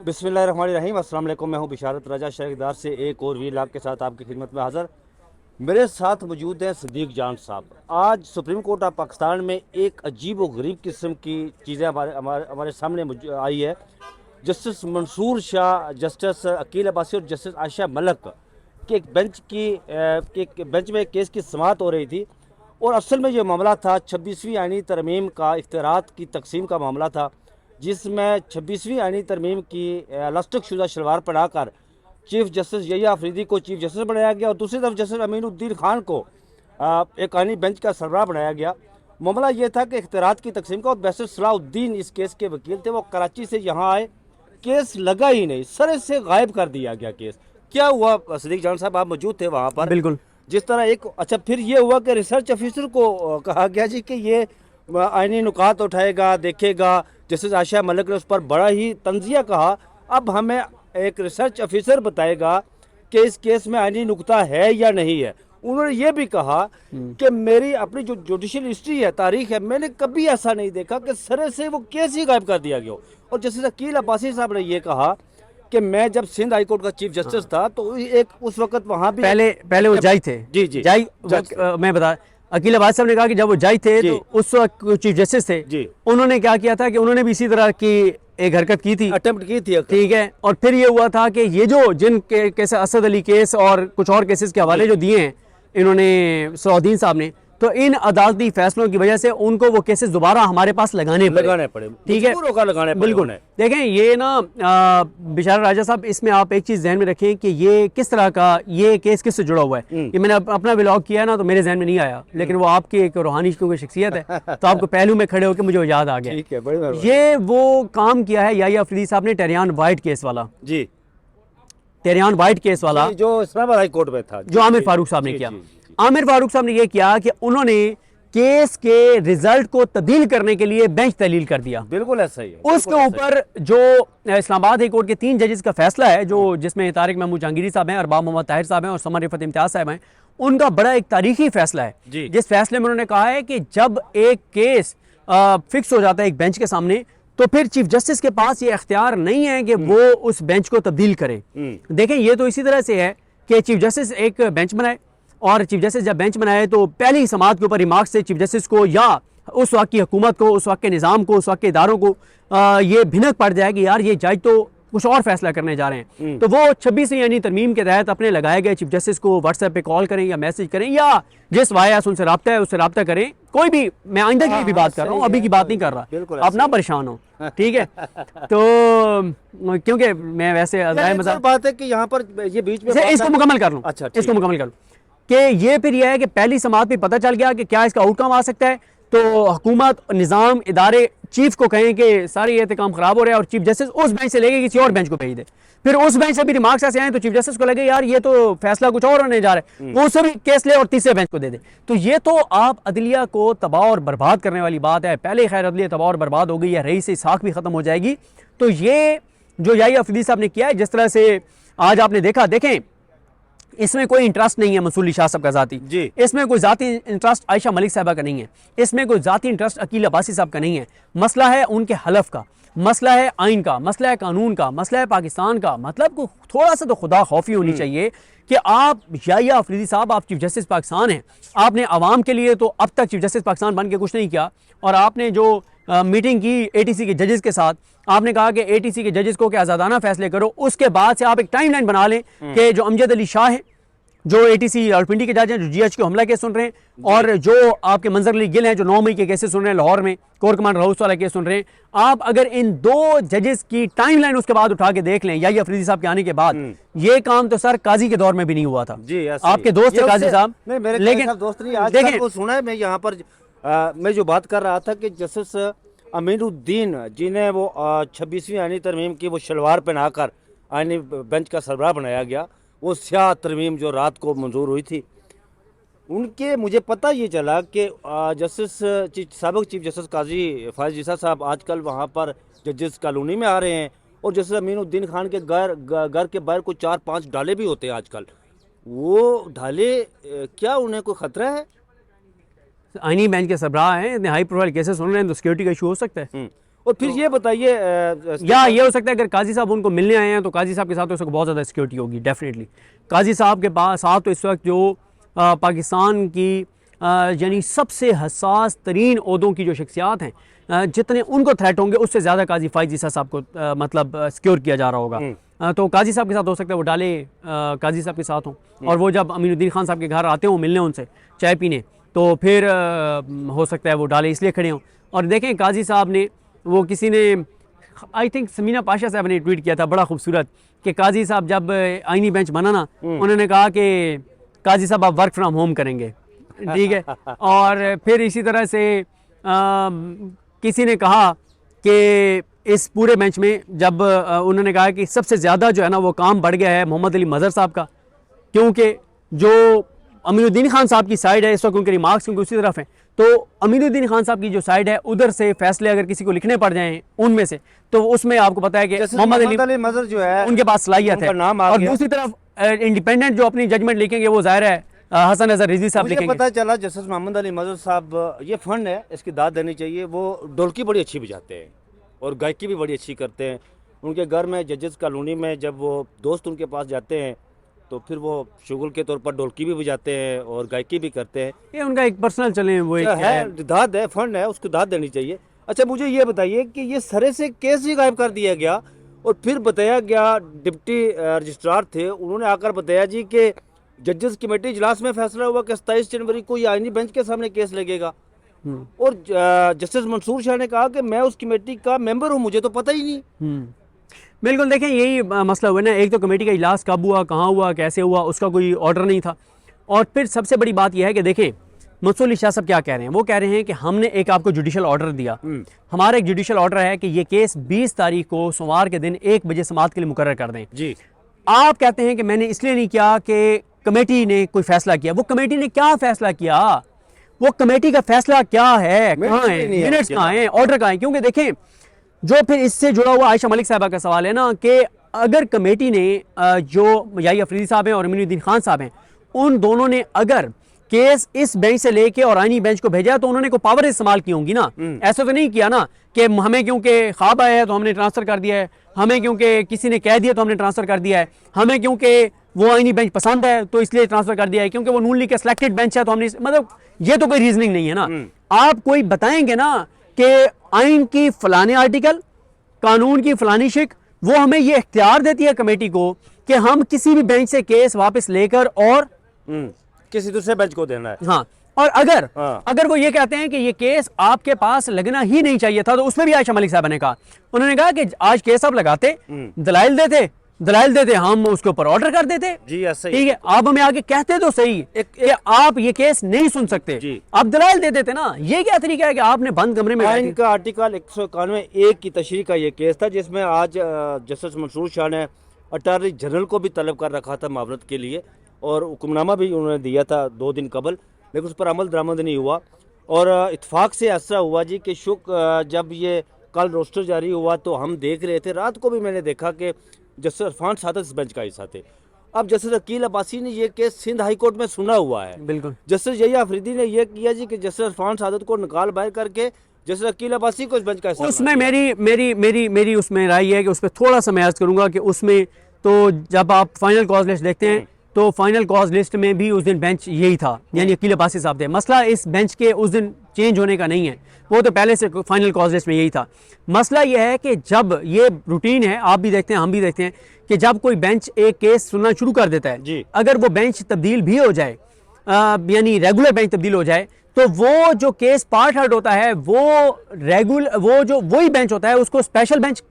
बिस्मिल्लाहिर्रहमानिर्रहीम। अस्सलाम वालेकुम। मैं हूं बिशारत रजा शरीकदार से एक और वीर लाभ के साथ आपकी खिदमत में हाज़िर। मेरे साथ मौजूद हैं सदीक जान साहब। आज सुप्रीम कोर्ट ऑफ पाकिस्तान में एक अजीब व गरीब किस्म की चीज़ें हमारे सामने आई है। जस्टिस मंसूर शाह, जस्टिस अकील अब्बासी और जस्टिस आयशा मलिक के एक बेंच में केस की समाअत हो रही थी और असल में ये मामला था 26वीं आईनी तरमीम का, इख्तियारात की तकसीम का मामला था, जिसमें 26वीं आईनी तरमीम की लस्टक शुदा शलवार पढ़ाकर चीफ जस्टिस यहिया अफरीदी को चीफ जस्टिस बनाया गया और दूसरी तरफ जस्टिस अमीनुद्दीन खान को एक आईनी बेंच का सरबराह बनाया गया। मामला ये था कि इख्तियारात की तकसीम का और बैरिस्टर सलाहुद्दीन इस केस के वकील थे। वो कराची से यहाँ आए, केस लगा ही नहीं, सर से गायब कर दिया गया केस। क्या हुआ सदीक जान साहब, आप मौजूद थे वहाँ पर? बिल्कुल। जिस तरह एक अच्छा फिर ये हुआ कि रिसर्च ऑफिसर को कहा गया जी कि ये आईनी नुकात उठाएगा, देखेगा। जस्टिस आयशा मलिक ने उस पर बड़ा ही तंजिया कहा। अब हमें एक रिसर्च ऑफिसर बताएगा कि इस केस में आईनी नुकता है या नहीं है। उन्होंने ये भी कहा कि मेरी अपनी जो जुडिशल हिस्ट्री है, तारीख है, मैंने कभी ऐसा नहीं देखा कि सरे से वो केस ही गायब कर दिया गया हो। और जस्टिस अकील अब्बासी साहब ने ये कहा कि मैं जब सिंध हाई कोर्ट का चीफ जस्टिस था तो एक उस वक्त वहाँ भी पहले वो जाई थे। जी जी जाई मैं बता, अकील अब्बासी साहब ने कहा कि जब वो जाई थे तो उस वक्त चीफ जस्टिस थे जी, उन्होंने क्या किया था कि उन्होंने भी इसी तरह की एक हरकत की थी, अटेम्प्ट की थी। ठीक है। और फिर ये हुआ था कि ये जो जिन केस असद अली केस और कुछ और केसेस के हवाले जो दिए हैं इन्होंने सलाहुद्दीन साहब ने, तो इन अदालती फैसलों की वजह से उनको वो केसेस दोबारा हमारे पास लगाने पड़े। ठीक है, बिल्कुल। देखें ये ना बिशारत राजा साहब, इसमें आप एक चीज़ जहन में रखें कि ये किस तरह का ये केस किससे जुड़ा हुआ है। ये मैंने अपना व्लॉग किया ना तो मेरे जहन में नहीं आया, लेकिन वो आपकी एक रूहानी क्योंकि शख्सियत है तो आपको पहलू में खड़े होकर मुझे वो याद आ गया। ठीक है, बड़ी ये वो काम किया है यहिया अफरीदी साहब ने, टेरियान वाइट केस वाला जी, टेरियान वाइट केस वाला जो इस्लामाबाद हाई कोर्ट में था, जो आमिर फारूक साहब ने किया। आमिर फारूक साहब ने यह किया कि उन्होंने केस के रिजल्ट को तब्दील करने के लिए बेंच तहलील कर दिया। बिल्कुल ऐसा ही है। उसके ऊपर जो इस्लामाबाद हाई कोर्ट के 3 जजेस का फैसला है, जो जिसमें तारिक महमूद जहांगीरी साहब हैं, अरबाब मोहम्मद ताहिर साहब हैं और समर रिफत इम्तियाज साहब हैं, उनका बड़ा एक तारीखी फैसला है, जिस फैसले में उन्होंने कहा है कि जब एक केस फिक्स हो जाता है एक बेंच के सामने तो फिर चीफ जस्टिस के पास ये इख्तियार नहीं है कि वो उस बेंच को तब्दील करे। देखें ये तो इसी तरह से है कि चीफ जस्टिस एक बेंच बनाए और चीफ जस्टिस जब बेंच बनाए तो पहली समाअत के ऊपर रिमार्क्स से चीफ जस्टिस को या उस वक्त की हुकूमत को, उस वक्त के निज़ाम को, उस वक्त के इदारों को ये भिनक पड़ जाए कि यार ये जज तो कुछ और फैसला करने जा रहे हैं। तो वो 26वीं यानी तरमीम के तहत अपने लगाए गए चीफ जस्टिस को व्हाट्सएप पे कॉल करें या मैसेज करें या जिस वाया उनसे रब्ता है उससे रब्ता करें। कोई भी, मैं आइंदा की भी बात कर रहा हूँ, अभी की बात नहीं कर रहा, आप ना परेशान हो, ठीक है। तो क्योंकि मैं वैसे बात है कि यहाँ पर ये बीच में इसको मुकम्मल कर लूँ। अच्छा, इसको मुकम्मल कर लूँ कि ये फिर यह है कि पहली समाअत पे पता चल गया कि क्या इसका आउटकम आ सकता है, तो हुकूमत, निज़ाम, इदारे चीफ को कहें कि सारे ये काम खराब हो रहा है और चीफ जस्टिस उस बेंच से लेके किसी और बेंच को भेज दे। फिर उस बेंच से भी रिमार्क्स ऐसे आए तो चीफ जस्टिस को लगे यार ये तो फैसला कुछ और होने जा रहा है, वो उससे भी केस ले और तीसरे बेंच को दे दे। तो ये तो आप अदलिया को तबाह और बर्बाद करने वाली बात है। पहले खैर अदलिया तबाह और बर्बाद हो गई है, रईस इस्हाक भी खत्म हो जाएगी। तो ये जो यहिया अफरीदी साहब ने किया है, जिस तरह से आज आपने देखा, देखें इसमें कोई इंटरेस्ट नहीं है मंसूर अली शाह साहब का जाती, इसमें कोई जाती इंटरेस्ट आयशा मलिक साहबा का नहीं है, इसमें कोई जाती इंटरेस्ट अकील अब्बासी साहब का नहीं है। मसला है उनके हलफ का, मसला है आइन का, मसला है कानून का, मसला है पाकिस्तान का। मतलब को थोड़ा सा तो खुदा खौफी होनी चाहिए कि आप यहिया अफरीदी साहब, आप चीफ जस्टिस पाकिस्तान हैं, आपने आवाम के लिए तो अब तक चीफ जस्टिस पाकिस्तान बन के कुछ नहीं किया। और आपने जो मीटिंग की एटीसी के जजेस के साथ, आपने कहा कि एटीसी के जजेस को कि आज़ादाना फैसले करो, उसके बाद से आप एक टाइमलाइन बना लें कि जो अमजद अली शाह हैं, जो एटीसी रावलपिंडी के जज हैं, जो जीएच के हमला केस सुन रहे हैं, और जो आपके मंजर अली गिल हैं जो 9 मई के केसेस सुन रहे हैं लाहौर में, कोर कमांडर हाउस वाला केस सुन रहे हैं, आप अगर इन 2 जजेस की टाइमलाइन उसके बाद उठा के देख लें, यहिया अफरीदी साहब के आने के बाद, ये काम तो सर काजी के दौर में भी नहीं हुआ था। आपके दोस्त थे काजी साहब, लेकिन दोस्त नहीं, आज देखिए वो सुना है। मैं यहाँ पर मैं जो बात कर रहा था कि जस्टिस अमीनुद्दीन जिन्हें वो 26वीं आईनी तरमीम की वो शलवार पहनाकर आईनी बेंच का सरबराह बनाया गया, वो स्याह तरमीम जो रात को मंजूर हुई थी, उनके मुझे पता ये चला कि जस्टिस साबिक चीफ जस्टिस काजी फायज ईसा साहब आजकल वहाँ पर जजेस कॉलोनी में आ रहे हैं और जस्टिस अमीनुद्दीन खान के घर के बाहर कोई 4-5 ढाले भी होते हैं आजकल। वो ढाले क्या उन्हें कोई खतरा है? आईनी बेंच के सरबराह हैं, इतने हाई प्रोफाइल केसेस सुन रहे हैं तो सिक्योरिटी का इशू हो सकता है। और फिर ये बताइए या ये हो सकता है अगर काजी साहब उनको मिलने आए हैं तो काजी साहब के साथ तो इस वक्त बहुत ज़्यादा सिक्योरिटी होगी डेफिनेटली। काजी साहब के पास साथ तो इस वक्त जो पाकिस्तान की यानी सबसे हसास तरीन ओहदों की जो शख्सियात हैं, जितने उनको थ्रेट होंगे उससे ज़्यादा काजी फाइज ईसा साहब को मतलब सिक्योर किया जा रहा होगा। तो काजी साहब के साथ हो सकता है वो डाले काजी साहब के साथ हों, और वो जब अमीनुद्दीन खान साहब के घर आते हों मिलने उनसे चाय पीने, तो फिर हो सकता है वो डाले इसलिए खड़े हों। और देखें काजी साहब ने वो किसी ने आई थिंक समीना पाशा साहब ने ट्वीट किया था बड़ा खूबसूरत कि काजी साहब जब आईनी बेंच बना ना, उन्होंने कहा कि काजी साहब आप वर्क फ्रॉम होम करेंगे, ठीक है। और फिर इसी तरह से किसी ने कहा कि इस पूरे बेंच में जब उन्होंने कहा कि सबसे ज़्यादा जो है ना वो काम बढ़ गया है मोहम्मद अली मज़हर साहब का, क्योंकि जो अमीनुद्दीन खान साहब की साइड है इस वक्त उनके रिमार्क्स क्योंकि उसी तरफ हैं, तो अमीनुद्दीन खान साहब की जो साइड है उधर से फैसले अगर किसी को लिखने पड़ जाएं उनमें से, तो उसमें आपको पता है कि मोहम्मद अली मज़हर जो है उनके पास सलाहियत है। और दूसरी तरफ इंडिपेंडेंट जो अपनी जजमेंट लिखेंगे वो जाहिर है हसन अजहर रिजवी साहब लिखेंगे। पता चला जस्टिस मोहम्मद अली मज़हर साहब, ये फंड है इसकी दाद देनी चाहिए, वो ढोलकी बड़ी अच्छी बजाते हैं और गायकी भी बड़ी अच्छी करते हैं। उनके घर में जजेस कॉलोनी में जब वो दोस्त उनके पास जाते हैं तो फिर वो शुगल के तौर पर ढोलकी भी बजाते हैं और गायकी भी करते हैं। ये उनका एक पर्सनल चले वो एक है, दाद है, फंड है, उसको दाद देनी चाहिए। अच्छा मुझे ये बताइए कि ये सरे से केस ही गायब कर दिया गया और फिर बताया गया, डिप्टी रजिस्ट्रार थे उन्होंने आकर बताया जी कि जजेस कमेटी इजलास में फैसला हुआ कि 27 जनवरी को ये आईनी बेंच के सामने केस लगेगा। और जस्टिस मंसूर शाह ने कहा कि मैं उस कमेटी का मेंबर हूँ, मुझे तो पता ही नहीं। बिल्कुल, देखें यही मसला हुआ ना, एक तो कमेटी का इजलास कब हुआ, कहाँ हुआ, कैसे हुआ, उसका कोई ऑर्डर नहीं था। और फिर सबसे बड़ी बात यह है कि देखें मंसूर अली शाह साहब क्या कह रहे हैं, वो कह रहे हैं कि हमने एक आपको जुडिशल ऑर्डर दिया, हमारा एक जुडिशल ऑर्डर है कि ये केस 20 तारीख को सोमवार के दिन 1 बजे समाअत के लिए मुकर्रर कर दें जी। आप कहते हैं कि मैंने इसलिए नहीं किया कि कमेटी ने कोई फैसला किया। वो कमेटी ने क्या फैसला किया, वो कमेटी का फैसला क्या है, कहाँ है, मिनट्स कहाँ हैं, ऑर्डर कहाँ है? क्योंकि देखें जो फिर इससे जुड़ा हुआ आयशा मलिक साहबा का सवाल है ना कि अगर कमेटी ने जो याही अफरीदी साहब हैं और अमीनुद्दीन खान साहब हैं, उन दोनों ने अगर केस इस बेंच से लेके और आईनी बेंच को भेजा तो उन्होंने को पावर इस्तेमाल की होंगी ना। ऐसा तो नहीं किया ना कि हमें क्योंकि ख्वाब आया है तो हमने ट्रांसफर कर दिया है, हमें क्योंकि किसी ने कह दिया तो हमने ट्रांसफर कर दिया है, हमें क्योंकि वो आईनी बेंच पसंद है तो इसलिए ट्रांसफर कर दिया है, क्योंकि वो नून लीग का सिलेक्टेड बेंच है तो हमने, मतलब ये तो कोई रीजनिंग नहीं है ना। आप कोई बताएंगे ना कि आइन की फलाने आर्टिकल, कानून की फलानी शिक, वो हमें ये इख्तियार देती है कमेटी को कि हम किसी भी बेंच से केस वापस लेकर और किसी दूसरे बेंच को देना है। हाँ, और अगर वो ये कहते हैं कि ये केस आपके पास लगना ही नहीं चाहिए था, तो उसमें भी आयशा मलिक साहब ने कहा, उन्होंने कहा कि आज केस आप लगाते, दलाइल देते, हम उसके ऊपर ऑर्डर कर देते जी, ऐसा ठीक है। आप हमें आगे कहते तो सही कि आप ये केस नहीं सुन सकते जी, आप दलाइल दे देते ना। ये क्या तरीका है कि आपने बंद कमरे में आइन का आर्टिकल 191 की तशरीह का ये केस था जिसमें आज जस्टिस मंसूर शाह ने अटॉर्नी जनरल को भी तलब कर रखा था मावरत के लिए और हुक्मनामा भी उन्होंने दिया था 2 दिन कबल, लेकिन उस पर अमल दरामद नहीं हुआ। और इत्फाक से ऐसा हुआ जी कि जब ये कल रोस्टर जारी हुआ तो हम देख रहे थे, रात को भी मैंने देखा कि जस्टिस इरफान सादत इस बेंच का हिस्सा थे। अब जस्टिस अकील अब्बासी ने ये केस सिंध हाई कोर्ट में सुना हुआ है। बिल्कुल, जस्टिस याही अफरीदी ने यह किया जी कि जस्टिस इरफान सादत को निकाल बाहर करके जस्टिस अकील अब्बासी को इस बेंच का हिस्सा। उसमें मेरी उसमें राय है कि उस पर थोड़ा सा मैं अर्ज करूंगा कि उसमें तो जब आप फाइनल कॉज लिस्ट देखते हैं तो फाइनल कॉज लिस्ट में भी उस दिन बेंच यही था, यानी अकील अब्बासी साहब थे। मसला इस बेंच के उस दिन चेंज होने का नहीं है, वो तो पहले से फाइनल कॉज लिस्ट में यही था। मसला यह है कि जब ये रूटीन है, आप भी देखते हैं हम भी देखते हैं कि जब कोई बेंच एक केस सुनना शुरू कर देता है, अगर वो बेंच तब्दील भी हो जाए, यानी रेगुलर बेंच तब्दील हो जाए, तो वो जो केस पार्ट हर्ट होता है वो जो वही बेंच होता है उसको स्पेशल बेंच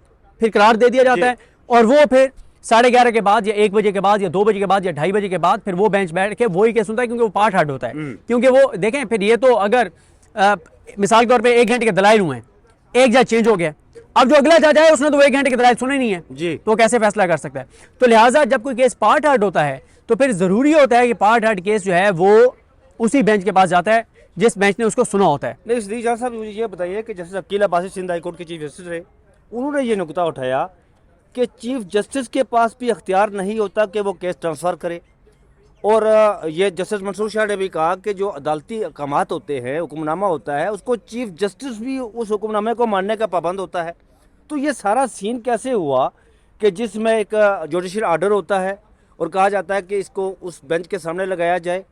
फिर करार दे दिया जाता है और वो फिर 11:30 के बाद या 1 बजे के बाद या 2 बजे के बाद या 2:30 बजे के बाद फिर वो बेंच बैठ के वही केस सुनता है, क्योंकि वो पार्ट हर्ट होता है। क्योंकि वो देखें फिर ये तो अगर मिसाल के तौर पे 1 घंटे के दलाइल हुए हैं, एक जज चेंज हो गया, अब जो अगला जज आया उसने तो वो 1 घंटे के दलाइल सुने नहीं है जी, तो कैसे फैसला कर सकता है? तो लिहाजा जब कोई केस पार्ट हर्ट होता है तो फिर जरूरी होता है कि पार्ट हर्ट केस जो है वो उसी बेंच के पास जाता है जिस बेंच ने उसको सुना होता है। नहीं सदीक जान साहब, मुझे ये बताइए कि justice Aqeel Abbasi Sindh high court के चीफ जस्टिस रहे, उन्होंने ये नुकता उठाया कि चीफ जस्टिस के पास भी अख्तियार नहीं होता कि वो केस ट्रांसफ़र करे और ये जस्टिस मंसूर शाह ने भी कहा कि जो अदालती अहकामात होते हैं, हुक्मनामा होता है, उसको चीफ जस्टिस भी उस हुक्मनामे को मानने का पाबंद होता है। तो ये सारा सीन कैसे हुआ कि जिसमें एक जुडिशल आर्डर होता है और कहा जाता है कि इसको उस बेंच के सामने लगाया जाए।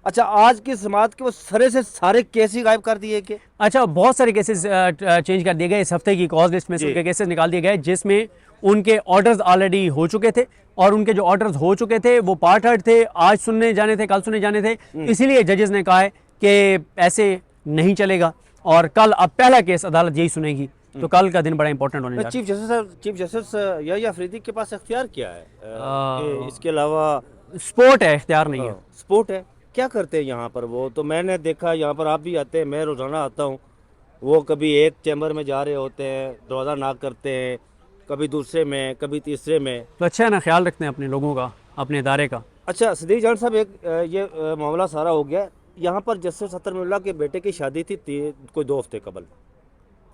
अच्छा, आज की समात के वो सरे से सारे केस ही गायब कर दिए कि अच्छा, बहुत सारे केसेस चेंज कर दिए गए इस हफ्ते की कॉज लिस्ट में से जी। उनके केसेस निकाल दिए गए जिसमें उनके ऑर्डर्स ऑलरेडी हो चुके थे और उनके जो ऑर्डर्स हो चुके थे वो पार्ट हर्ड थे, आज सुनने जाने थे, कल सुनने जाने थे। इसीलिए जजेस ने कहा है कि ऐसे नहीं चलेगा और कल अब पहला केस अदालत यही सुनेगी। तो कल का दिन बड़ा इंपॉर्टेंट होने जा रहा चीफ जस्टिस यही अफरीदी के पास इख्तियार क्या है कि इसके अलावा है। स्पोर्ट है, इख्तियार नहीं है। स्पोर्ट है, क्या करते हैं यहाँ पर वो? तो मैंने देखा यहाँ पर, आप भी आते हैं, मैं रोज़ाना आता हूँ, वो कभी एक चैम्बर में जा रहे होते हैं, दरवाज़ा नाक करते हैं, कभी दूसरे में, कभी तीसरे में। तो अच्छा है ना, ख्याल रखते हैं अपने लोगों का, अपने इदारे का। अच्छा सदीक जान साहब, एक ये मामला सारा हो गया। यहाँ पर जस्टिस अतर मुल्ला के बेटे की शादी थी कोई 2 हफ्ते कबल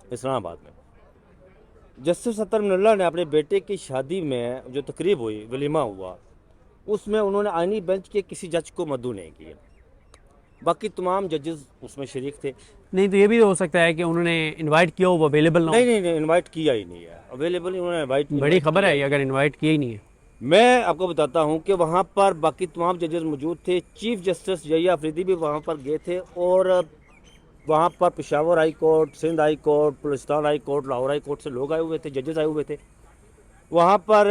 इस्लामाबाद में। जस्टिस अतर मुल्ला ने अपने बेटे की शादी में जो तकरीब हुई, वलीमा हुआ, उसमें उन्होंने आईनी बेंच के किसी जज को मद्दू नहीं किया, बाकी तमाम जजेस उसमें शरीक थे। नहीं तो ये भी हो सकता है कि उन्होंने इनवाइट किया हो, वो अवेलेबल ना हो। नहीं, इनवाइट किया ही नहीं है, अवेलेबल ही उन्होंने इनवाइट। बड़ी खबर है ये, अगर इनवाइट किया ही नहीं है। मैं आपको बताता हूं कि वहां पर बाकी तमाम जजेस मौजूद थे, चीफ जस्टिस यही अफरीदी भी वहां पर गए थे और वहां पर Peshawar high court, Sindh high court, Balochistan high court, Lahore high court से लोग आए हुए थे, जजेस आए हुए थे। वहां पर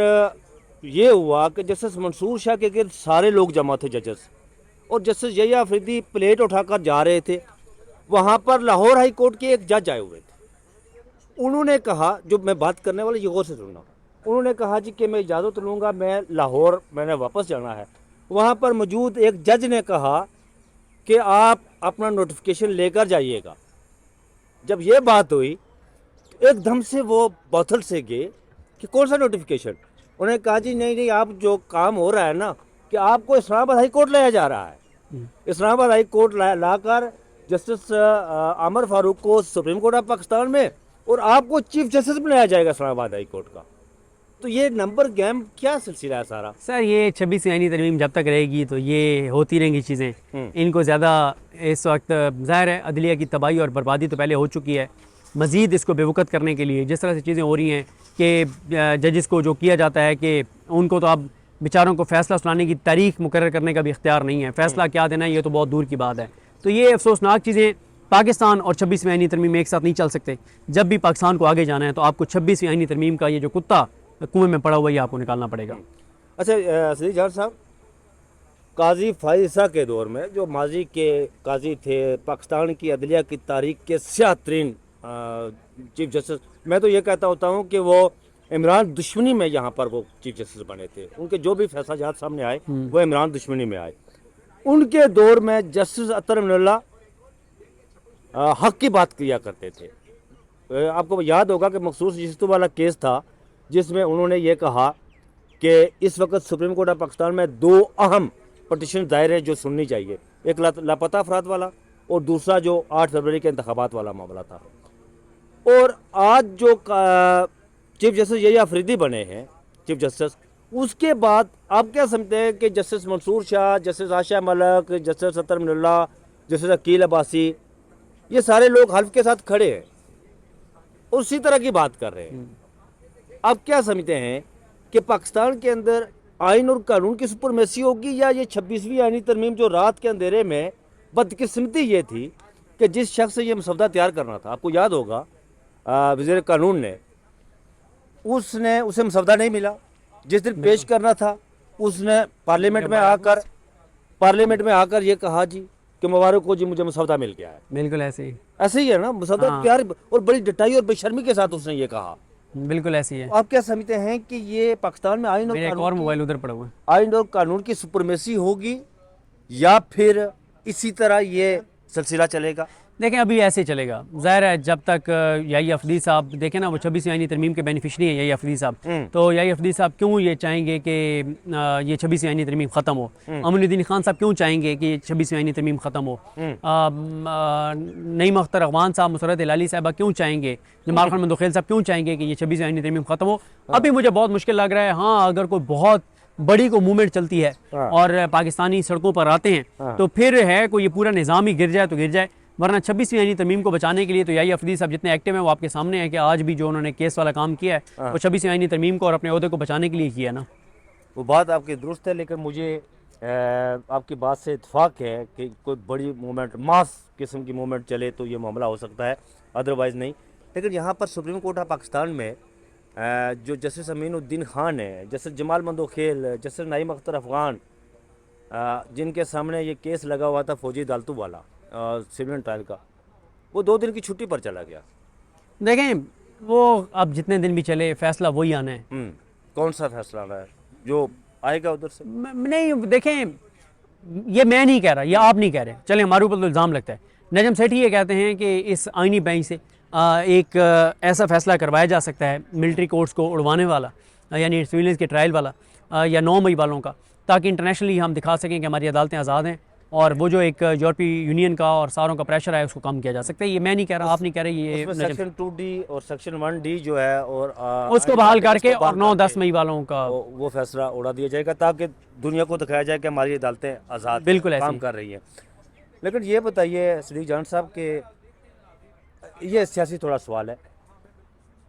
ये हुआ कि जस्टिस मंसूर शाह के गिर्द सारे लोग जमा थे जजेस, और जस्टिस यही अफरीदी प्लेट उठाकर जा रहे थे। वहां पर लाहौर हाई कोर्ट के एक जज आए हुए थे। उन्होंने कहा, जो मैं बात करने वाला ये गौर से सुनना, उन्होंने कहा जी कि मैं इजाज़त लूँगा, मैं लाहौर, मैंने वापस जाना है। वहाँ पर मौजूद एक जज ने कहा कि आप अपना नोटिफिकेशन लेकर जाइएगा। जब ये बात हुई तो एकदम से वो बौथल से गए कि कौन सा नोटिफिकेशन। उन्होंने कहा जी नहीं, आप जो काम हो रहा है ना, कि आपको इस्लामाबाद हाई कोर्ट लाया जा रहा है। इस्लामाबाद हाई कोर्ट लाकर जस्टिस आमर फारूक को सुप्रीम कोर्ट ऑफ पाकिस्तान में, और आपको चीफ जस्टिस बनाया जाएगा इस्लामाबाद हाई कोर्ट का। तो ये नंबर गेम क्या सिलसिला है सारा? सर ये 26वीं आईनी तरमीम जब तक रहेगी तो ये होती रहेंगी चीज़ें। इनको ज़्यादा इस वक्त ज़ाहिर है अदलिया की तबाही और बर्बादी तो पहले हो चुकी है, मज़ीद इसको बेवकत करने के लिए जिस तरह से चीज़ें हो रही हैं कि जजिस को जो किया जाता है कि उनको तो अब बेचारों को फ़ैसला सुनाने की तारीख मुकर्रर करने का भी इख्तियार नहीं है, फ़ैसला क्या देना है ये तो बहुत दूर की बात है। तो ये अफसोसनाक चीज़ें, पाकिस्तान और 26वीं आईनी तरमीम एक साथ नहीं चल सकते। जब भी पाकिस्तान को आगे जाना है तो आपको 26वीं आईनी तरमीम का ये जो कुत्ता कुएं में पड़ा हुआ ये आपको निकालना पड़ेगा। अच्छा सदीक जान साहब, काजी फाइजा के दौर में जो माजी के काजी थे, पाकिस्तान की अदलिया की तारीख के स्याह तरीन चीफ जस्टिस, मैं तो ये कहता होता हूँ कि वो इमरान दुश्मनी में यहाँ पर वो चीफ जस्टिस बने थे। उनके जो भी फैसला जात सामने आए वो इमरान दुश्मनी में आए। उनके दौर में जस्टिस अतर मुल्ला हक की बात किया करते थे। आपको याद होगा कि मखसूस जिस्तु वाला केस था जिसमें उन्होंने ये कहा कि इस वक्त सुप्रीम कोर्ट ऑफ पाकिस्तान में 2 अहम पटिशन दायर है जो सुननी चाहिए, एक लापता अफराद वाला और दूसरा जो 8 फरवरी के इंतखाबात वाला मामला था। और आज जो चीफ जस्टिस यही अफरीदी बने हैं चीफ जस्टिस, उसके बाद आप क्या समझते हैं कि जस्टिस मंसूर शाह, जस्टिस आशा मलिक, जस्टिस अतर मुल्ला, जस्टिस अकील अब्बासी, ये सारे लोग हल्फ के साथ खड़े हैं, उसी तरह की बात कर रहे हैं। आप क्या समझते हैं कि पाकिस्तान के अंदर आइन और कानून की सुपरमेसी होगी, या ये 26वीं आईनी तरमीम जो रात के अंधेरे में, बदकिस्मती ये थी कि जिस शख्स से ये मसौदा तैयार करना था, आपको याद होगा वज़ीर कानून ने, उसे मसौदा नहीं मिला। जिस दिन पेश करना था उसने पार्लियामेंट में आकर ये कहा जी कि मुबारक हो जी, मुझे मसौदा मिल गया है। बिल्कुल ऐसे ही है ना, मसौदा तैयार, और बड़ी डटाई और बेशर्मी के साथ उसने ये कहा। बिल्कुल ऐसी है। आप क्या समझते हैं कि ये पाकिस्तान में आइन और मोबाइल उधर पड़ा हुआ है, आइन और कानून की सुपरमेसी होगी या फिर इसी तरह ये सिलसिला चलेगा? देखें अभी ऐसे चलेगा, ज़ाहिर है जब तक याही अफरीदी साहब, देखें ना वो 26वीं आईनी तरमीम के बेनिफिशरी हैं याही अफरीदी साहब, तो याही अफरीदी साहब क्यों ये चाहेंगे कि ये 26वीं आईनी तरमीम ख़त्म हो? अमीनुद्दीन खान साहब क्यों चाहेंगे कि 26वीं आईनी तरमीम ख़त्म हो? नईम अख्तर अगवान साहब, मुसरत हिलाली साहबा क्यों चाहेंगे? जमाल खान मंदोखेल साहब क्यों चाहेंगे कि ये 26वीं आईनी तरमीम ख़त्म हो? अभी मुझे बहुत मुश्किल लग रहा है। हाँ, अगर कोई बहुत बड़ी को मूवमेंट चलती है हाँ। और पाकिस्तानी सड़कों पर आते हैं, हाँ। तो फिर है कोई ये पूरा निज़ाम ही गिर जाए तो गिर जाए। वरना 26वीं आईनी तरमीम को बचाने के लिए तो याहिया अफरीदी साहब जितने एक्टिव हैं वो आपके सामने है कि आज भी जो उन्होंने केस वाला काम किया है वो 26वीं आईनी तरमीम को और अपने ओहदे को बचाने के लिए किया ना। वो बात आपकी दुरुस्त है, लेकिन मुझे आपकी बात से इत्फाक है कि कोई बड़ी मूवमेंट, मास किस्म की मूवमेंट चले तो ये मामला हो सकता है, अदरवाइज़ नहीं। लेकिन यहाँ पर सुप्रीम कोर्ट ऑफ पाकिस्तान में जो जस्टिस अमीनुद्दीन खान है, जस्टिस जमाल मंदोखेल, जस्टिस नईम अख्तर अफगान, जिनके सामने ये केस लगा हुआ था फौजी अदालतों वाला सिविल ट्रायल का, वो 2 दिन की छुट्टी पर चला गया। देखें वो अब जितने दिन भी चले फैसला वही आना है। कौन सा फैसला आना है जो आएगा उधर से? नहीं देखें, ये मैं नहीं कह रहा, ये आप नहीं कह रहे, चले हमारे ऊपर तो इल्ज़ाम लगता है। नजम सेठी ये कहते हैं कि इस आईनी बेंच से एक ऐसा फैसला करवाया जा सकता है मिलिट्री कोर्ट्स को उड़वाने वाला, यानी सिविलियंस के ट्रायल वाला या 9 मई वालों का, ताकि इंटरनेशनली हम दिखा सकें कि हमारी अदालतें आज़ाद हैं और वो जो एक यूरोपीय यूनियन का और सारों का प्रेशर है उसको कम किया जा सकता है। ये मैं नहीं कह रहा, आप नहीं कह रहे, ये सेक्शन 2D और सेक्शन 1D जो है और उसको बहाल करके और 9-10 मई वालों का वो फैसला उड़ा दिया जाएगा ताकि दुनिया को दिखाया जाए कि हमारी अदालतें आज़ाद बिल्कुल काम कर रही हैं। लेकिन ये बताइए सिद्दीक जान साहब के ये सियासी थोड़ा सवाल है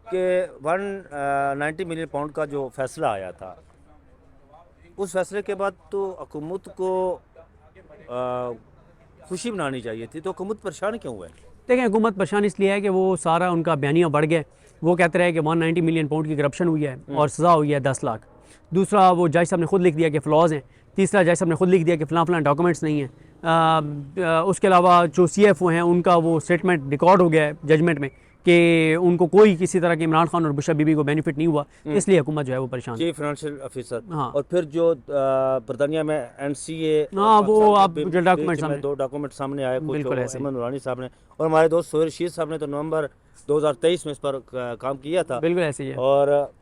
कि 190 मिलियन पाउंड का जो फैसला आया था, उस फैसले के बाद तो हुकूमत को खुशी मनानी चाहिए थी, तो हुकूमत परेशान क्यों हुआ है? देखें हुकूमत परेशान इसलिए है कि वो सारा उनका बयानिया बढ़ गया। वो कहते रहे कि 190 मिलियन पाउंड की करप्शन हुई है और सज़ा हुई है 10 लाख। दूसरा वो जज साहब ने खुद लिख दिया कि फ्लॉज हैं। तीसरा जज साहब ने खुद लिख दिया कि फ़लाँ डॉक्यूमेंट्स नहीं हैं। उसके अलावा जो CFO हैं उनका वो स्टेटमेंट रिकॉर्ड हो गया है जजमेंट में कि उनको कोई किसी तरह के इमरान खान और बुशरा बीबी को बेनिफिट नहीं हुआ, इसलिए हुकूमत जो है वो परेशान है। Chief financial officer. हाँ। और फिर जो बरतानिया में NCA, हाँ वो आप जो डॉक्यूमेंट सामने 2 डॉक्यूमेंट सामने आए, कुछ बिल्कुल ऐसे अहमद नूरानी साहब ने और हमारे दोस्त सोहेल रशीद साहब ने तो नवंबर 2023 में इस पर काम किया था। बिल्कुल ऐसे ही है। और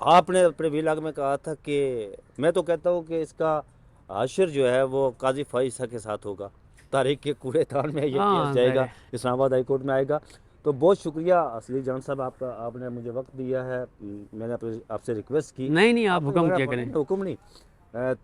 आपने अपने व्लॉग में कहा था कि मैं तो कहता हूँ कि इसका हाशिर जो है वो काजी फाइसा के साथ होगा, तारीख के कूड़ेदान में ये केस जाएगा, इस्लामाबाद हाई कोर्ट में आएगा। तो बहुत शुक्रिया सिद्दीक जान साहब, आपने मुझे वक्त दिया है, मैंने आपसे रिक्वेस्ट की। नहीं आप हुक्म किया करें। हुक्म नहीं,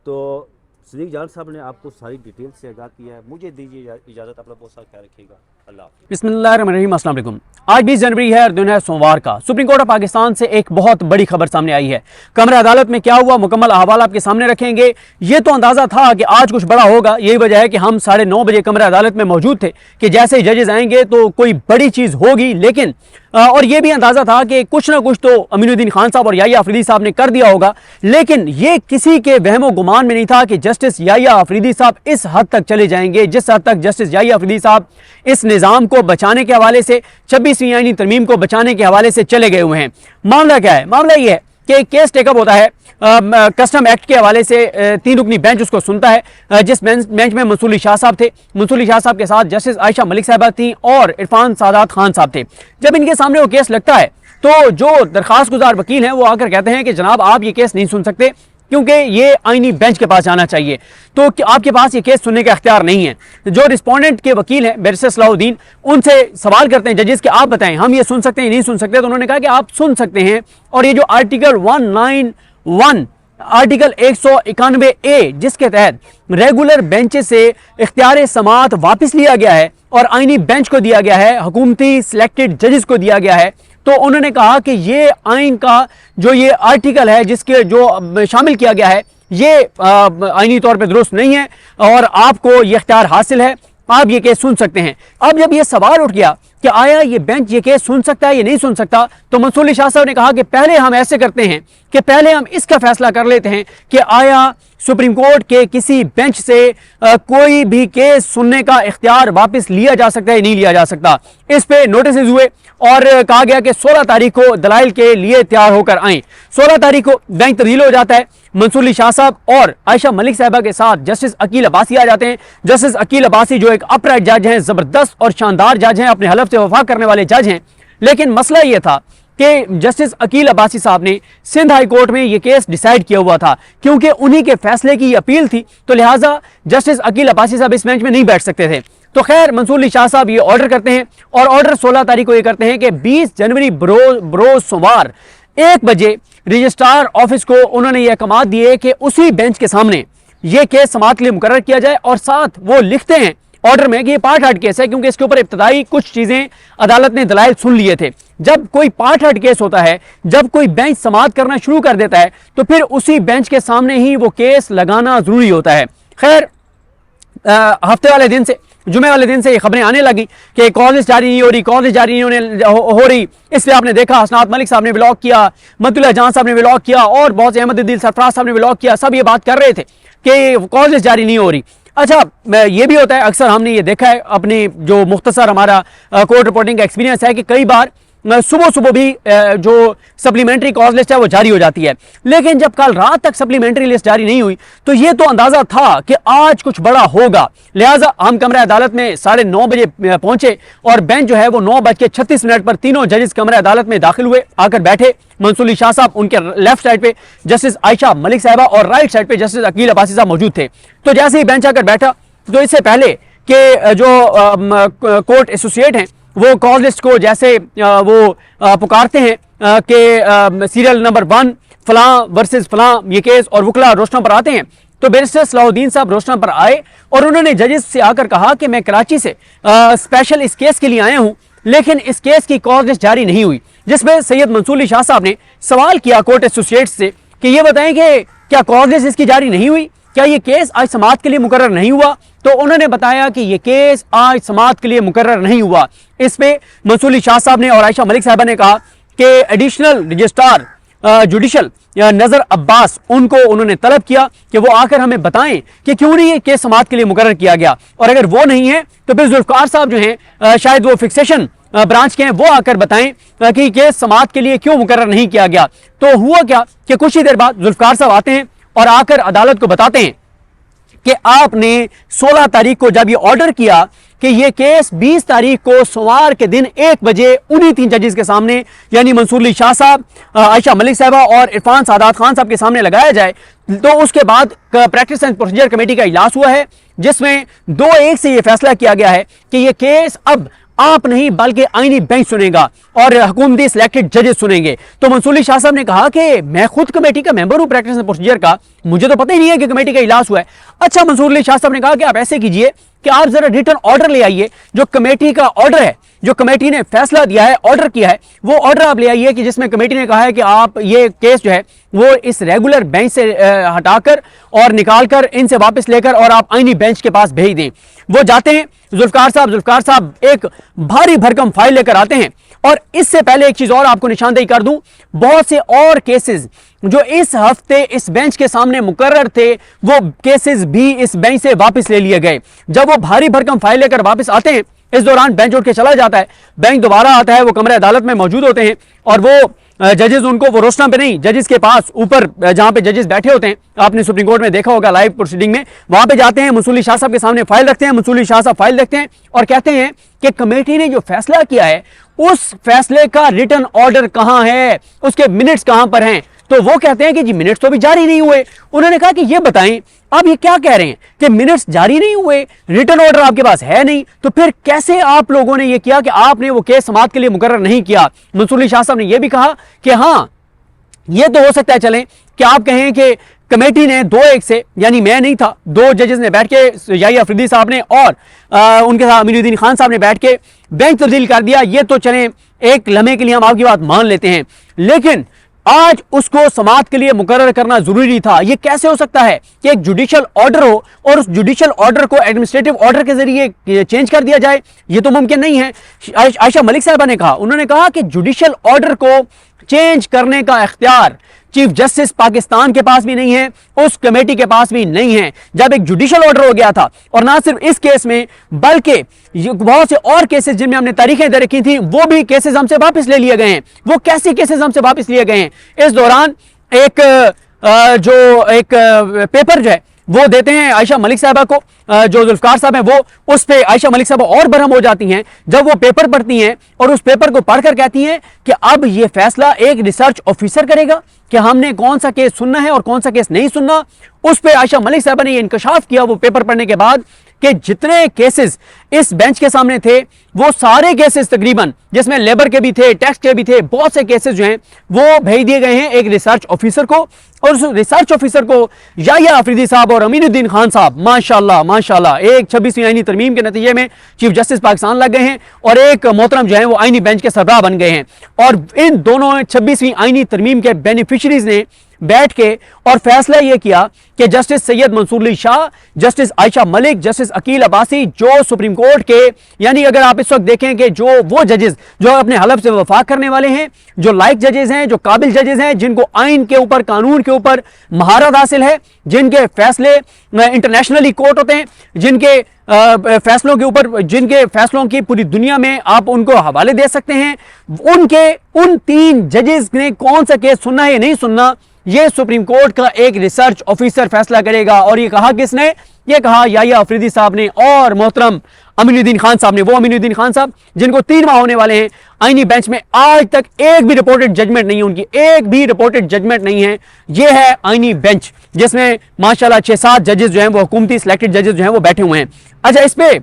तो सिद्दीक जान साहब ने आपको सारी डिटेल से आगाह किया है। मुझे दीजिए इजाज़त, अपना बहुत सारा ख्याल रखिएगा। अल्लाह हाफ़िज़। बिस्मिल्लाहिर्रहमानिर्रहीम। अस्सलाम वालेकुम। आज 20 जनवरी है और दिन है सोमवार का। सुप्रीम कोर्ट ऑफ पाकिस्तान से एक बहुत बड़ी खबर सामने आई है। कमरे अदालत में क्या हुआ, मुकम्मल अहवाल आपके सामने रखेंगे। ये तो अंदाजा था कि आज कुछ बड़ा होगा, यही वजह है कि हम 9:30 बजे कमरे अदालत में मौजूद थे कि जैसे ही जजेस आएंगे तो कोई बड़ी चीज़ होगी। लेकिन और ये भी अंदाजा था कि कुछ ना कुछ तो अमीनुद्दीन खान साहब और याहिया अफरीदी साहब ने कर दिया होगा, लेकिन ये किसी के वहमो गुमान में नहीं था कि जस्टिस याहिया अफरीदी साहब इस हद तक चले जाएंगे जिस हद तक जस्टिस याहिया अफरीदी साहब इस निज़ाम को बचाने के हवाले से, 26वीं आईनी तरमीम को बचाने के हवाले से चले गए हुए हैं। मामला क्या है? मामला ये है कि केस टेकअप होता है कस्टम एक्ट के हवाले से, 3 रुकनी बेंच उसको सुनता है, जिस बेंच में मंसूर अली शाह साहब थे। मंसूर अली शाह साहब के साथ जस्टिस आयशा मलिक साहबा थी और इरफान सादात खान साहब थे। जब इनके सामने वो केस लगता है तो जो दरखास्त गुजार वकील हैं वो आकर कहते हैं कि जनाब आप ये केस नहीं सुन सकते क्योंकि ये आईनी बेंच के पास जाना चाहिए, तो आपके पास ये केस सुनने का इख्तियार नहीं है। जो रिस्पोंडेंट के वकील हैं बैरिस्टर सलाहुद्दीन, उनसे सवाल करते हैं जजेस कि आप बताएं हम ये सुन सकते हैं नहीं सुन सकते, तो उन्होंने कहा कि आप सुन सकते हैं। और ये जो आर्टिकल 191 आर्टिकल 191A जिसके तहत रेगुलर बेंच से इख्तियार समाअत वापस लिया गया है और आईनी बेंच को दिया गया है, हुकूमती सिलेक्टेड जजेस को दिया गया है, तो उन्होंने कहा कि ये आइन का जो ये आर्टिकल है जिसके जो शामिल किया गया है ये आईनी तौर पे दुरुस्त नहीं है और आपको ये इख्तियार हासिल है, आप ये केस सुन सकते हैं। अब जब ये सवाल उठ गया कि आया ये बेंच ये केस सुन सकता है ये नहीं सुन सकता, तो मंसूर अली शाह साहब ने कहा कि पहले हम ऐसे करते हैं कि पहले हम इसका फैसला कर लेते हैं कि आया सुप्रीम कोर्ट के किसी बेंच से कोई भी केस सुनने का इख्तियार वापस लिया जा सकता है नहीं लिया जा सकता। इस पे नोटिस हुए और कहा गया कि 16 तारीख को दलाइल के लिए तैयार होकर आएं। 16 तारीख को बेंच तब्दील हो जाता है, मंसूर अली शाह साहब और आयशा मलिक साहबा के साथ जस्टिस अकील अब्बासी आ जाते हैं। जस्टिस अकील अब्बासी जो एक अपराइट जज हैं, जबरदस्त और शानदार जज हैं, अपने हलफ से वफा करने वाले जज हैं। लेकिन मसला यह था कि जस्टिस अकील अब्बासी साहब ने सिंध हाई कोर्ट में यह केस डिसाइड किया हुआ था, क्योंकि उन्हीं के फैसले की अपील थी, तो लिहाजा जस्टिस अकील अब्बासी साहब इस बेंच में नहीं बैठ सकते थे। तो खैर मंसूर अली शाह साहब ये ऑर्डर करते हैं और ऑर्डर 16 तारीख को ये करते हैं कि 20 जनवरी बरोज सोमवार 1 बजे रजिस्ट्रार ऑफिस को उन्होंने ये अहकाम दिए कि उसी बेंच के सामने ये केस समाअत के लिए मुकर्रर किया जाए, और साथ वो लिखते हैं ऑर्डर में कि ये पार्ट हर्ट केस है, क्योंकि इसके ऊपर इब्तदाई कुछ चीजें अदालत ने दलाइल सुन लिए थे। जब कोई पार्ट हर्ट केस होता है, जब कोई बेंच समाअत करना शुरू कर देता है, तो फिर उसी बेंच के सामने ही वो केस लगाना जरूरी होता है। खैर, हफ्ते वाले दिन से, जुमे वाले दिन से ये खबरें आने लगी कि कॉल लिस्ट जारी नहीं हो रही, कॉल लिस्ट जारी नहीं हो रही। इसलिए आपने देखा हसनात मलिक साहब ने ब्लॉग किया, मतुल्लाह जहां साहब ने ब्लॉग किया, और बहुत से अहमद दिल सरफराज साहब ने ब्लॉग किया। सब ये बात कर रहे थे कि कॉल लिस्ट जारी नहीं हो रही। अच्छा, ये भी होता है, अक्सर हमने ये देखा है, अपनी जो मुख्तसर हमारा कोर्ट रिपोर्टिंग का एक्सपीरियंस है कि कई बार सुबह सुबह भी जो सप्लीमेंट्री कॉज लिस्ट है वो जारी हो जाती है। लेकिन जब कल रात तक सप्लीमेंट्री लिस्ट जारी नहीं हुई, तो ये तो अंदाजा था कि आज कुछ बड़ा होगा। लिहाजा हम कमरा अदालत में 9:30 बजे पहुंचे, और बेंच जो है वो 9:36 पर तीनों जजेस कमरा अदालत में दाखिल हुए, आकर बैठे। मंसूर अली शाह साहब, उनके लेफ्ट साइड पे जस्टिस आयशा मलिक साहबा, और राइट साइड पे जस्टिस अकील अब्बासी साहब मौजूद थे। तो जैसे ही बेंच आकर बैठा, तो इससे पहले कि जो कोर्ट एसोसिएट हैं वो कॉज लिस्ट को जैसे वो पुकारते हैं कि सीरियल नंबर 1 फलां वर्सेस फलां ये केस, और वकला रोशना पर आते हैं, तो बैरिस्टर सलाहुद्दीन साहब रोशना पर आए, और उन्होंने जजेस से आकर कहा कि मैं कराची से स्पेशल इस केस के लिए आया हूं, लेकिन इस केस की कॉज लिस्ट जारी नहीं हुई। जिसमें सैयद मंसूर अली शाह साहब ने सवाल किया कोर्ट एसोसिएट्स से कि ये बताएं कि क्या कॉज लिस्ट इसकी जारी नहीं हुई, क्या ये केस आज समाअत के लिए मुकर्रर नहीं हुआ? तो उन्होंने बताया कि ये केस आज समाअत के लिए मुकर्रर नहीं हुआ। इस पे मंसूर अली शाह साहब ने और आयशा मलिक साहबा ने कहा कि एडिशनल रजिस्ट्रार जुडिशल नजर अब्बास, उनको उन्होंने तलब किया कि वो आकर हमें बताएं कि क्यों नहीं ये केस समाअत के लिए मुकर्रर किया गया, और अगर वो नहीं है तो फिर जुल्फकार साहब जो हैं, शायद वो फिक्सेशन ब्रांच के हैं, वो आकर बताएं कि केस समाअत के लिए क्यों मुकर्रर नहीं किया गया। तो हुआ क्या कि कुछ ही देर बाद जुल्फकार साहब आते हैं और आकर अदालत को बताते हैं कि आपने 16 तारीख को जब ये ऑर्डर किया कि ये केस 20 तारीख को सोमवार के दिन 1 बजे उन्हीं 3 जजेस के सामने, यानी मंसूर अली शाह साहब, आयशा मलिक साहबा और इरफान सादात खान साहब के सामने लगाया जाए, तो उसके बाद प्रैक्टिस एंड प्रोसीजर कमेटी का इजलास हुआ है, जिसमें 2-1 से यह फैसला किया गया है कि यह केस अब आप नहीं बल्कि आईनी बेंच सुनेगा और हुकूमती सिलेक्टेड जजेस सुनेंगे। तो मंसूर अली शाह साहब ने कहा कि मैं खुद कमेटी का मेंबर हूं प्रैक्टिस एंड प्रोसीजर का, मुझे तो पता ही नहीं है कि कमेटी का इजलास हुआ है। अच्छा, मंसूर अली शाह साहब ने कहा कि आप ऐसे कीजिए कि आप जरा रिटर्न ऑर्डर ले आइए, जो कमेटी का ऑर्डर है, जो कमेटी ने फैसला दिया है, ऑर्डर किया है, वो ऑर्डर आप ले आइए कि जिसमें कमेटी ने कहा है कि आप ये केस जो है वो इस रेगुलर बेंच से हटाकर और निकालकर इनसे वापस लेकर और आप आईनी बेंच के पास भेज दें। वो जाते हैं, जुल्फकार साहब एक भारी भरकम फाइल लेकर आते हैं। और इससे पहले एक चीज और आपको निशानदेही कर दूं, बहुत से और केसेस जो इस हफ्ते इस बेंच के सामने मुकर्रर थे, वो केसेस भी इस बेंच से वापस ले लिए गए। जब वो भारी भरकम फाइल लेकर वापस आते हैं, इस दौरान बेंच उठ के चला जाता है, बेंच दोबारा आता है, वो कमरे अदालत में मौजूद होते हैं और वो जजेस उनको, वो रोशना पे नहीं, जजेस के पास ऊपर जहां पे जजेस बैठे होते हैं, आपने सुप्रीम कोर्ट में देखा होगा लाइव प्रोसीडिंग में, वहां पे जाते हैं, मंसूर अली शाह साहब के सामने फाइल रखते हैं। मंसूर अली शाह साहब फाइल देखते हैं और कहते हैं कि कमेटी ने जो फैसला किया है उस फैसले का रिटर्न ऑर्डर कहां है, उसके मिनट्स कहां पर हैं? तो वो कहते हैं कि जी मिनट्स तो अभी जारी नहीं हुए। उन्होंने कहा कि ये बताएं आप ये क्या कह रहे हैं कि मिनट्स जारी नहीं हुए, रिटर्न ऑर्डर आपके पास है नहीं, तो फिर कैसे आप लोगों ने ये किया कि आपने वो केस समाअत के लिए मुकर्रर नहीं किया? मंसूर अली शाह साहब ने यह भी कहा कि हाँ, ये तो हो सकता है चलें कि आप कहें कि कमेटी ने 2-1 से, यानी मैं नहीं था, 2 जजेस ने बैठ के, याहिया अफरीदी साहब ने और उनके साथ अमीनुद्दीन खान साहब ने बैठ के बेंच तब्दील कर दिया, ये तो चलें एक लम्हे के लिए हम आपकी बात मान लेते हैं, लेकिन आज उसको समाअत के लिए मुकर्रर करना जरूरी था। यह कैसे हो सकता है कि एक जुडिशियल ऑर्डर हो और उस जुडिशियल ऑर्डर को एडमिनिस्ट्रेटिव ऑर्डर के जरिए चेंज कर दिया जाए? यह तो मुमकिन नहीं है। आयशा मलिक साहबा ने कहा, उन्होंने कहा कि जुडिशियल ऑर्डर को चेंज करने का इख्तियार चीफ जस्टिस पाकिस्तान के पास भी नहीं है, उस कमेटी के पास भी नहीं है। जब एक जुडिशियल ऑर्डर हो गया था, और ना सिर्फ इस केस में बल्कि बहुत से और केसेस जिनमें हमने तारीखें दे रखी थी, वो भी केसेस हमसे वापस ले लिए गए हैं। वो कैसे केसेस हमसे वापस लिए गए हैं? इस दौरान एक पेपर जो है वो देते हैं आयशा मलिक साहबा को, जो जुल्फकार साहब हैं, वो उस पे आयशा मलिक साहबा और बरहम हो जाती हैं जब वो पेपर पढ़ती हैं और उस पेपर को पढ़कर कहती हैं कि अब ये फैसला एक रिसर्च ऑफिसर करेगा कि हमने कौन सा केस सुनना है और कौन सा केस नहीं सुनना। उस पे आयशा मलिक साहबा ने ये इंकशाफ किया वो पेपर पढ़ने के बाद कि जितने केसेस इस बेंच के सामने थे वो सारे केसेस तकरीबन, जिसमें लेबर के भी थे, टैक्स के भी थे, बहुत से केसेस जो हैं वो भेज दिए गए हैं एक रिसर्च ऑफिसर को। और उस रिसर्च ऑफिसर को याह्या अफरीदी साहब और अमीनुद्दीन खान साहब माशाल्लाह माशाल्लाह एक 26वीं आईनी तरमीम के नतीजे में चीफ जस्टिस पाकिस्तान लग गए हैं और एक मोहतरम जो है वो आईनी बेंच के सरबराह बन गए हैं। और इन दोनों 26वीं आईनी तरमीम के बेनिफिशरीज ने बैठ के और फैसला यह किया कि justice Syed Mansoor Ali Shah, justice Ayesha Malik, justice Aqeel Abbasi जो सुप्रीम कोर्ट के, यानी अगर आप इस वक्त देखें कि जो वो जजेस जो अपने हलफ से वफा करने वाले हैं, जो लायक जजेस हैं, जो काबिल जजेस हैं, जिनको आइन के ऊपर, कानून के ऊपर महारत हासिल है, जिनके फैसले इंटरनेशनली कोर्ट होते हैं, जिनके फैसलों के ऊपर, जिनके फैसलों की पूरी दुनिया में आप उनको हवाले दे सकते हैं, उनके उन 3 जजेस ने कौन सा केस सुनना है या नहीं सुनना, यह सुप्रीम कोर्ट का एक रिसर्च ऑफिसर फैसला करेगा। और ये कहा किसने? ये कहा याह्या अफरीदी साहब ने और मोहतरम अमीनुद्दीन खान साहब ने। वो अमीनुद्दीन खान साहब जिनको 3 माह होने वाले हैं आईनी बेंच में, आज तक एक भी रिपोर्टेड जजमेंट नहीं है उनकी, एक भी रिपोर्टेड जजमेंट नहीं है। ये है आईनी बेंच जिसमें माशाल्लाह 6-7 जजेस जो हैं वो हुकूमती सिलेक्टेड जजेस जो हैं वो बैठे हुए हैं। अच्छा, इस पे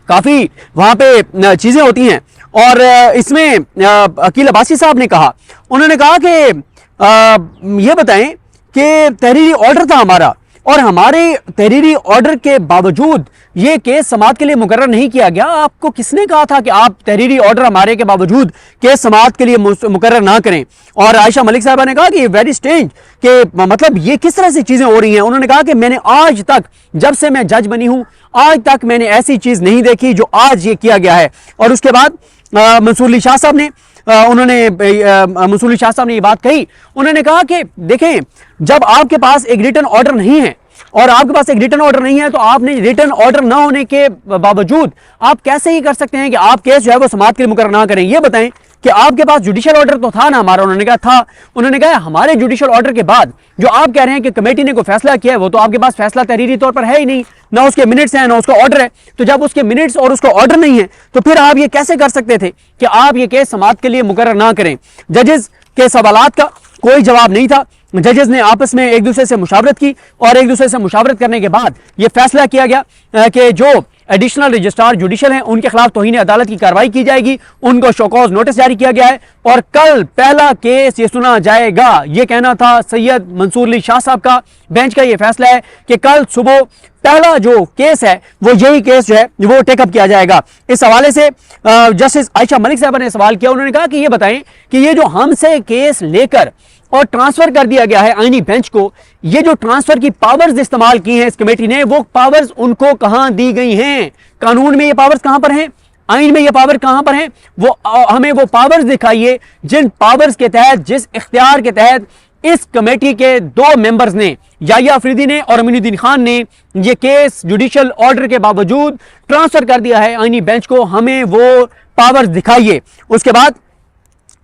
काफी वहां पे चीजें होती हैं और इसमें अकील अब्बासी साहब ने कहा, उन्होंने कहा कि ये बताएं कि तहरीरी ऑर्डर था हमारा और हमारे तहरीरी ऑर्डर के बावजूद ये केस समाअत के लिए मुकर्रर नहीं किया गया। आपको किसने कहा था कि आप तहरीरी ऑर्डर हमारे के बावजूद केस समाअत के लिए मुकर्रर ना करें? और आयशा मलिक साहबा ने कहा कि वेरी स्ट्रेंज, कि मतलब ये किस तरह से चीजें हो रही हैं। उन्होंने कहा कि मैंने आज तक, जब से मैं जज बनी हूं, आज तक मैंने ऐसी चीज नहीं देखी जो आज ये किया गया है। और उसके बाद मंसूर अली शाह साहब ने मंसूर अली शाह साहब ने ये बात कही, उन्होंने कहा कि देखें, जब आपके पास एक रिटन ऑर्डर नहीं है और आपके पास एक रिटन ऑर्डर नहीं है तो आपने रिटन ऑर्डर ना होने के बावजूद आप कैसे ही कर सकते हैं कि आप केस जो है वो समाअत के लिए मुकर्रर ना करें? ये बताएं कि आपके पास जुडिशियल ऑर्डर तो था ना हमारा? उन्होंने कहा था। उन्होंने कहा हमारे जुडिशियल ऑर्डर के बाद जो आप कह रहे हैं कि कमेटी ने कोई फैसला किया है, वो तो आपके पास फैसला तहरीरी तौर पर है ही नहीं, ना उसके मिनट्स हैं ना उसका ऑर्डर है। तो जब उसके मिनट्स और उसका ऑर्डर नहीं है तो फिर आप ये कैसे कर सकते थे कि आप ये केस समाअत के लिए मुकर्रर ना करें? जजेस के सवालात का कोई जवाब नहीं था। जजेस ने आपस में एक दूसरे से मुशावरत की और एक दूसरे से मुशावरत करने के बाद यह फैसला किया गया कि जो एडिशनल रजिस्ट्रार जुडिशल हैं उनके खिलाफ तौहीन अदालत की कार्रवाई की जाएगी, उनको शोकॉज नोटिस जारी किया गया है और कल पहला केस ये सुना जाएगा। ये कहना था सैयद मंसूर अली शाह साहब का, बेंच का ये फैसला है कि कल सुबह पहला जो केस है वो यही केस जो है वो टेकअप किया जाएगा। इस हवाले से जस्टिस आयशा मलिक साहब ने सवाल किया, उन्होंने कहा कि ये बताएं कि ये जो हमसे केस लेकर और ट्रांसफर कर दिया गया है आईनी बेंच को, ये जो ट्रांसफर की पावर्स इस्तेमाल की हैं इस कमेटी ने, वो पावर्स उनको कहां दी गई हैं? कानून में ये पावर्स कहां पर हैं? आइन में ये पावर कहां पर हैं? वो हमें वो पावर्स दिखाइए जिन पावर्स के तहत, जिस इख्तियार के तहत इस कमेटी के 2 मेंबर्स ने, याह्या अफरीदी ने और अमीनुद्दीन खान ने, ये केस जुडिशियल ऑर्डर के बावजूद ट्रांसफर कर दिया है आईनी बेंच को। हमें वो पावर्स दिखाइए। उसके बाद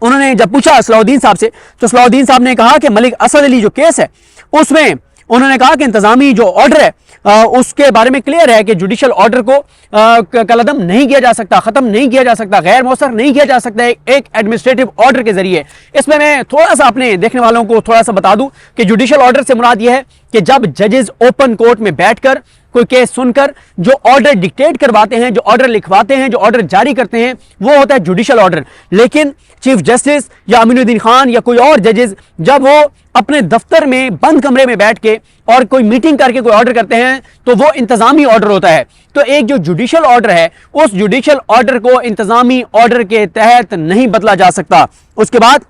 उन्होंने जब पूछा सलाउद्दीन साहब से, तो सलाउद्दीन साहब ने कहा कि मलिक असद अली जो केस है उसमें उन्होंने कहा कि इंतजामी जो ऑर्डर है उसके बारे में क्लियर है कि जुडिशियल ऑर्डर को कलअदम नहीं किया जा सकता, खत्म नहीं किया जा सकता, गैर मौसर नहीं किया जा सकता एक एडमिनिस्ट्रेटिव ऑर्डर के जरिए। इसमें मैं थोड़ा सा अपने देखने वालों को थोड़ा सा बता दूं कि जुडिशियल ऑर्डर से मुराद यह है कि जब जजेस ओपन कोर्ट में बैठकर कोई केस सुनकर जो ऑर्डर डिक्टेट करवाते हैं, जो ऑर्डर लिखवाते हैं, जो ऑर्डर जारी करते हैं, वो होता है जुडिशियल ऑर्डर। लेकिन चीफ जस्टिस या अमीनुद्दीन खान या कोई और जजेस जब वो अपने दफ्तर में बंद कमरे में बैठ के और कोई मीटिंग करके कोई ऑर्डर करते हैं तो वो इंतजामी ऑर्डर होता है। तो एक जो जुडिशियल ऑर्डर है उस जुडिशियल ऑर्डर को इंतजामी ऑर्डर के तहत नहीं बदला जा सकता। उसके बाद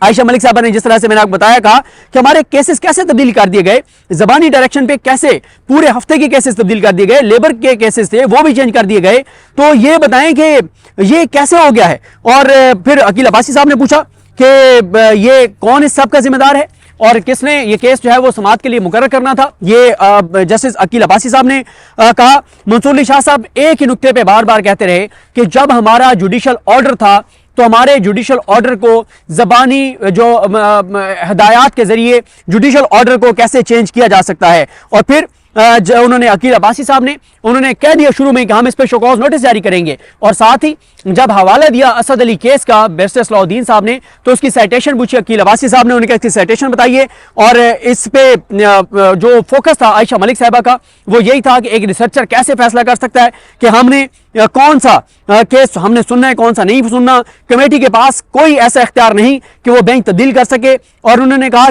आयशा मलिक साहब ने जिस तरह से मैंने आपको बताया, कहा कि हमारे केसेस कैसे तब्दील कर दिए गए, ज़बानी डायरेक्शन पे कैसे पूरे हफ्ते के केसेस तब्दील कर दिए गए, लेबर के केसेस थे वो भी चेंज कर दिए गए। तो ये बताएं कि ये कैसे हो गया है। और फिर अकील अब्बासी साहब ने पूछा कि ये कौन इस सब का जिम्मेदार है और किसने ये केस जो है वो समाअत के लिए मुकर्रर करना था। ये जस्टिस अकील अब्बासी साहब ने कहा। मंसूर अली शाह साहब एक ही नुक्ते पे बार बार कहते रहे कि जब हमारा जुडिशियल ऑर्डर था तो हमारे जुडिशियल ऑर्डर को ज़बानी जो हिदायत के जरिए जुडिशियल ऑर्डर को कैसे चेंज किया जा सकता है। और फिर उन्होंने अकील अब्बासी साहब ने उन्होंने कह दिया शुरू में कि हम इस पर शो कॉज नोटिस जारी करेंगे, और साथ ही जब हवाला दिया असद अली केस का बैरिस्टर सलाउद्दीन साहब ने तो उसकी साइटेशन पूछी अकील अब्बासी साहब ने, उन्होंने कहा इसकी साइटेशन बताइए। और इस पे जो फोकस था आयशा मलिक साहबा का वो यही था कि एक रिसर्चर कैसे फैसला कर सकता है कि हमने कौन सा केस हमने सुनना है कौन सा नहीं सुनना। कमेटी के पास कोई ऐसा इख्तियार नहीं कि वो बेंच तब्दील कर सके। और उन्होंने कहा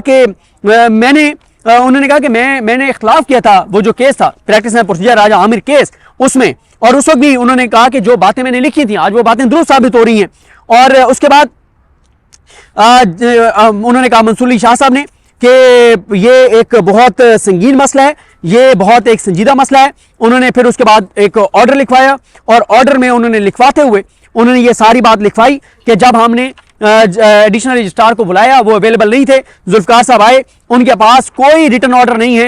कि मैंने इख्तलाफ किया था वो जो केस था practice and procedure Raja Aamir case उसमें, और उस वक्त भी उन्होंने कहा कि जो बातें मैंने लिखी थी आज वो बातें दुरुस्त साबित हो रही हैं। और उसके बाद उन्होंने कहा मंसूर अली शाह साहब ने कि ये एक बहुत संगीन मसला है, ये बहुत एक संजीदा मसला है। उन्होंने फिर उसके बाद एक ऑर्डर लिखवाया और ऑर्डर में उन्होंने लिखवाते हुए उन्होंने ये सारी बात लिखवाई कि जब हमने एडिशनल रजिस्ट्रार को बुलाया वो अवेलेबल नहीं थे, जुल्फकार साहब आए, उनके पास कोई रिटर्न ऑर्डर नहीं है